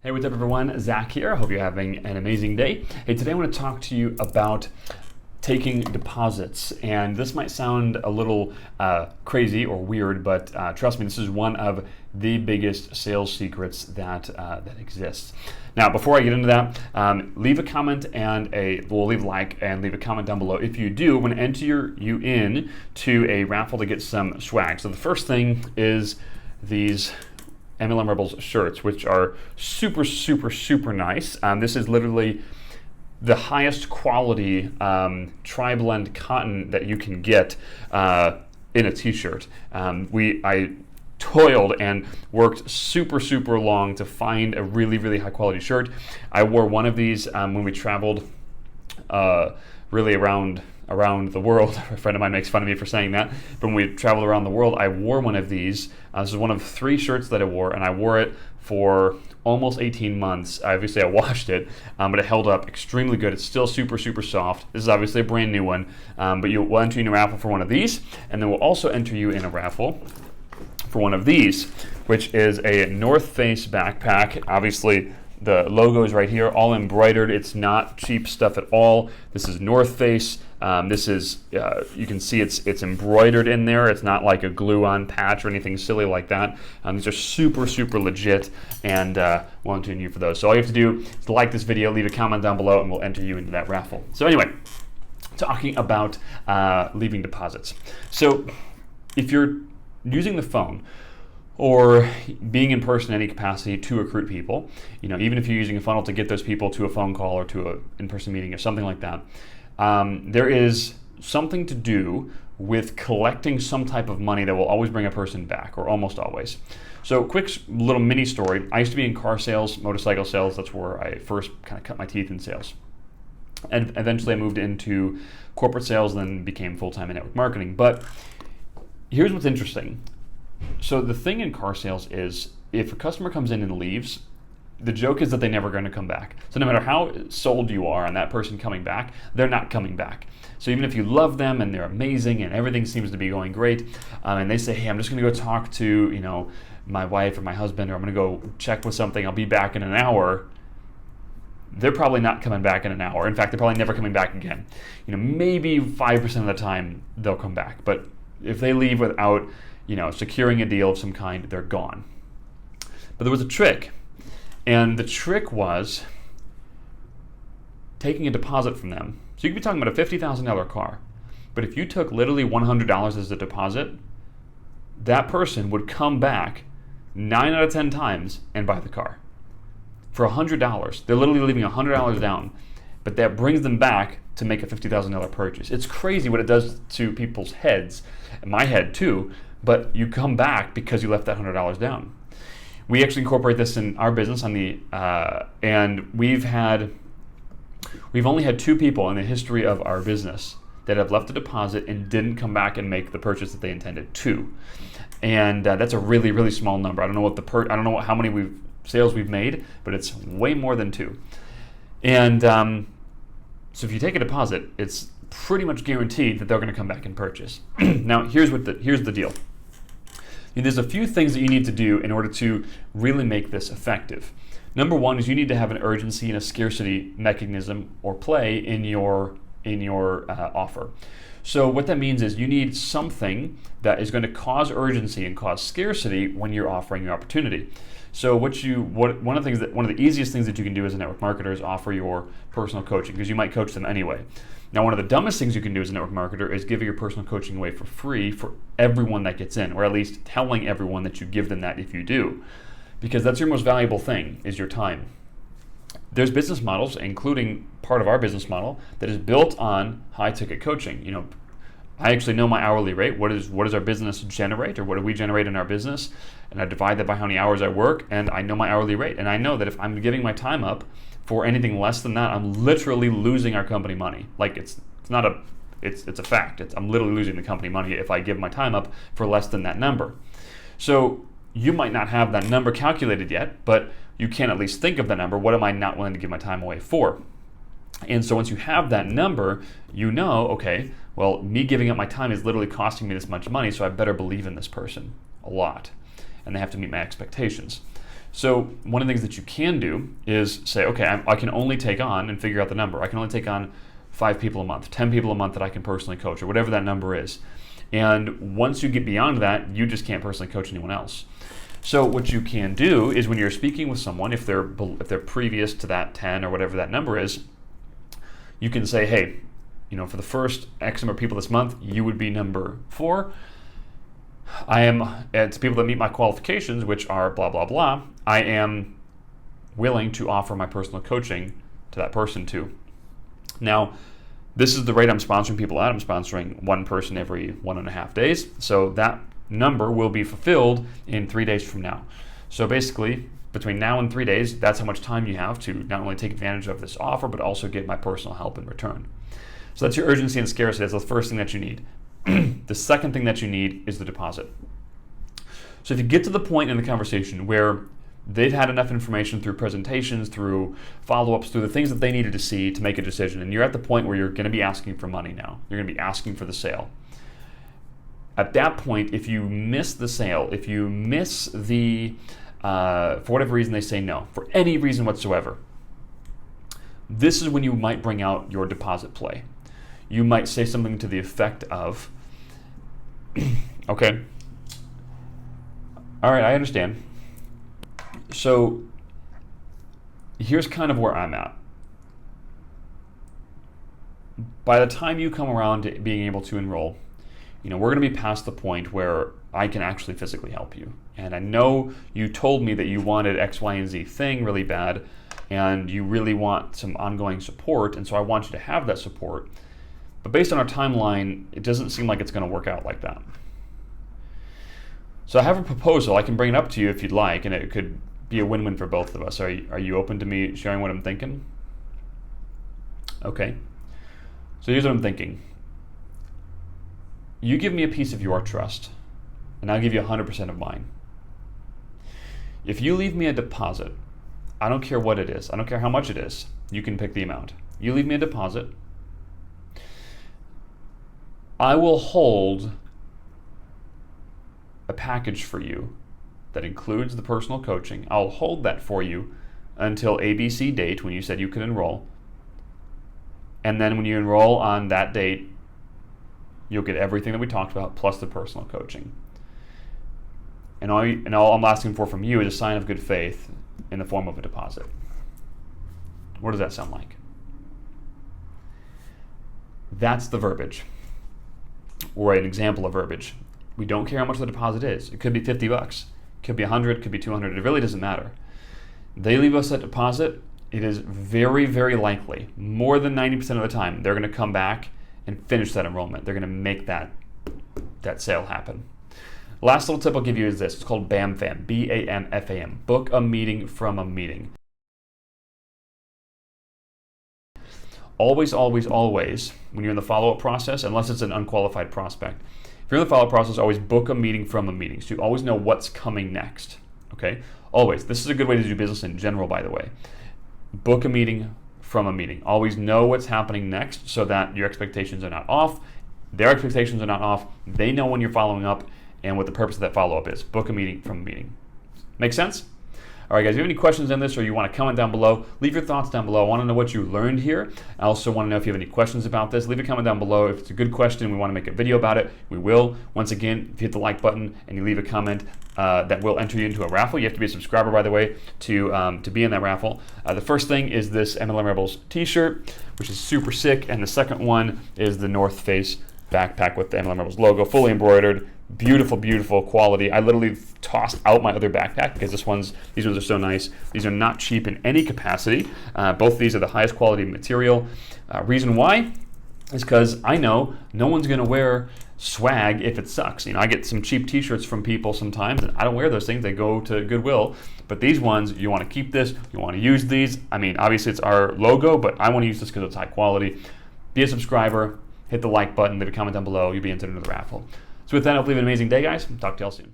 Hey, what's up everyone? Zach here. I hope you're having an amazing day. Hey, today I want to talk to you about taking deposits. And this might sound a little crazy or weird, but trust me, this is one of the biggest sales secrets that exists. Now, before I get into that, leave a comment and leave a like and leave a comment down below. If you do, I'm going to enter you in to a raffle to get some swag. So the first thing is these MLM Rebels shirts, which are super, super, super nice. This is literally the highest quality tri-blend cotton that you can get in a t-shirt. I toiled and worked super, super long to find a really, really high quality shirt. I wore one of these when we traveled really around the world. A friend of mine makes fun of me for saying that, but when we traveled around the world, I wore one of these. This is one of 3 shirts that I wore, and I wore it for almost 18 months. Obviously, I washed it, but it held up extremely good. It's still super, super soft. This is obviously a brand new one, but we'll enter you in a raffle for one of these, and then we'll also enter you in a raffle for one of these, which is a North Face backpack. Obviously, the logo is right here, all embroidered. It's not cheap stuff at all. This is North Face. This is, you can see it's embroidered in there. It's not like a glue-on patch or anything silly like that. These are super, super legit, and we'll enter you for those. So all you have to do is like this video, leave a comment down below, and we'll enter you into that raffle. So anyway, talking about leaving deposits. So if you're using the phone or being in person in any capacity to recruit people, even if you're using a funnel to get those people to a phone call or to an in-person meeting or something like that, there is something to do with collecting some type of money that will always bring a person back, or almost always. So quick little mini story. I used to be in car sales, motorcycle sales. That's where I first kind of cut my teeth in sales. And eventually I moved into corporate sales and then became full-time in network marketing. But here's what's interesting. So the thing in car sales is if a customer comes in and leaves, the joke is that they're never going to come back. So no matter how sold you are on that person coming back, they're not coming back. So even if you love them and they're amazing and everything seems to be going great, and they say, hey, I'm just going to go talk to my wife or my husband, or I'm going to go check with something, I'll be back in an hour, they're probably not coming back in an hour. In fact, they're probably never coming back again. Maybe 5% of the time they'll come back. But if they leave without securing a deal of some kind, they're gone. But there was a trick. And the trick was taking a deposit from them. So you could be talking about a $50,000 car. But if you took literally $100 as a deposit, that person would come back 9 out of 10 times and buy the car. For $100. They're literally leaving $100 down. But that brings them back to make a $50,000 purchase. It's crazy what it does to people's heads, and my head too, but you come back because you left that $100 down. We actually incorporate this in our business and we've only had 2 people in the history of our business that have left a deposit and didn't come back and make the purchase that they intended to. And that's a really, really small number. I don't know how many sales we've made, but it's way more than 2. And so if you take a deposit, it's pretty much guaranteed that they're going to come back and purchase. Now, here's the deal. There's a few things that you need to do in order to really make this effective. Number 1 is you need to have an urgency and a scarcity mechanism or play in your offer. So what that means is you need something that is going to cause urgency and cause scarcity when you're offering your opportunity. So one of the easiest things that you can do as a network marketer is offer your personal coaching, because you might coach them anyway. Now, one of the dumbest things you can do as a network marketer is give your personal coaching away for free for everyone that gets in, or at least telling everyone that you give them that if you do, because that's your most valuable thing, is your time. There's business models, including part of our business model, that is built on high-ticket coaching. I actually know my hourly rate. What does our business generate, or what do we generate in our business? And I divide that by how many hours I work, and I know my hourly rate. And I know that if I'm giving my time up for anything less than that, I'm literally losing our company money. Like it's a fact. I'm literally losing the company money if I give my time up for less than that number. So you might not have that number calculated yet, but you can at least think of the number. What am I not willing to give my time away for? And so once you have that number, okay, well, me giving up my time is literally costing me this much money, so I better believe in this person a lot. And they have to meet my expectations. So one of the things that you can do is say, okay, I can only take on, and figure out the number. I can only take on 5 people a month, 10 people a month that I can personally coach, or whatever that number is. And once you get beyond that, you just can't personally coach anyone else. So what you can do is when you're speaking with someone, if they're previous to that 10 or whatever that number is, you can say, hey, for the first X number of people this month, you would be number 4. To people that meet my qualifications, which are blah, blah, blah, I am willing to offer my personal coaching to that person too. Now, this is the rate I'm sponsoring people at. I'm sponsoring one person every 1.5 days. So that number will be fulfilled in 3 days from now. So basically, between now and 3 days, that's how much time you have to not only take advantage of this offer, but also get my personal help in return. So that's your urgency and scarcity. That's the first thing that you need. The second thing that you need is the deposit. So if you get to the point in the conversation where they've had enough information through presentations, through follow-ups, through the things that they needed to see to make a decision, and you're at the point where you're going to be asking for money now. You're going to be asking for the sale. At that point, if you miss the sale, if you miss for whatever reason they say no, for any reason whatsoever, this is when you might bring out your deposit play. You might say something to the effect of, okay, all right, I understand. So here's kind of where I'm at. By the time you come around to being able to enroll, we're going to be past the point where I can actually physically help you. And I know you told me that you wanted X, Y, and Z thing really bad, and you really want some ongoing support, and so I want you to have that support. But based on our timeline, it doesn't seem like it's going to work out like that. So I have a proposal. I can bring it up to you if you'd like, and it could be a win-win for both of us. Are you open to me sharing what I'm thinking? Okay. So here's what I'm thinking. You give me a piece of your trust, and I'll give you 100% of mine. If you leave me a deposit, I don't care what it is. I don't care how much it is. You can pick the amount. You leave me a deposit. I will hold a package for you that includes the personal coaching. I'll hold that for you until ABC date when you said you could enroll. And then when you enroll on that date, you'll get everything that we talked about plus the personal coaching. And all I'm asking for from you is a sign of good faith in the form of a deposit. What does that sound like? That's the verbiage, or an example of verbiage. We don't care how much the deposit is. It could be $50, it could be $100, it could be $200. It really doesn't matter. They leave us that deposit. It is very, very likely, more than 90% of the time, they're going to come back and finish that enrollment. They're going to make that sale happen. Last little tip I'll give you is this. It's called BAMFAM, B-A-M-F-A-M. Book a meeting from a meeting. Always, always, always, when you're in the follow-up process, unless it's an unqualified prospect, if you're in the follow-up process, always book a meeting from a meeting. So you always know what's coming next, okay? Always. This is a good way to do business in general, by the way. Book a meeting from a meeting. Always know what's happening next so that your expectations are not off. Their expectations are not off. They know when you're following up and what the purpose of that follow-up is. Book a meeting from a meeting. Make sense? All right, guys, if you have any questions on this or you want to comment down below, leave your thoughts down below. I want to know what you learned here. I also want to know if you have any questions about this. Leave a comment down below. If it's a good question, we want to make a video about it, we will. Once again, if you hit the like button and you leave a comment, that will enter you into a raffle. You have to be a subscriber, by the way, to be in that raffle. The first thing is this MLM Rebels t-shirt, which is super sick, and the second one is the North Face backpack with the MLM Rebels logo, fully embroidered. Beautiful, beautiful quality. I literally tossed out my other backpack because these ones are so nice. These are not cheap in any capacity. Both of these are the highest quality material. Reason why is because I know no one's going to wear swag if it sucks. I get some cheap t-shirts from people sometimes, and I don't wear those things. They go to Goodwill. But these ones, you want to keep this. You want to use these. Obviously it's our logo, but I want to use this because it's high quality. Be a subscriber. Hit the like button. Leave a comment down below. You'll be entered into the raffle. So with that, hopefully you have an amazing day, guys. Talk to y'all soon.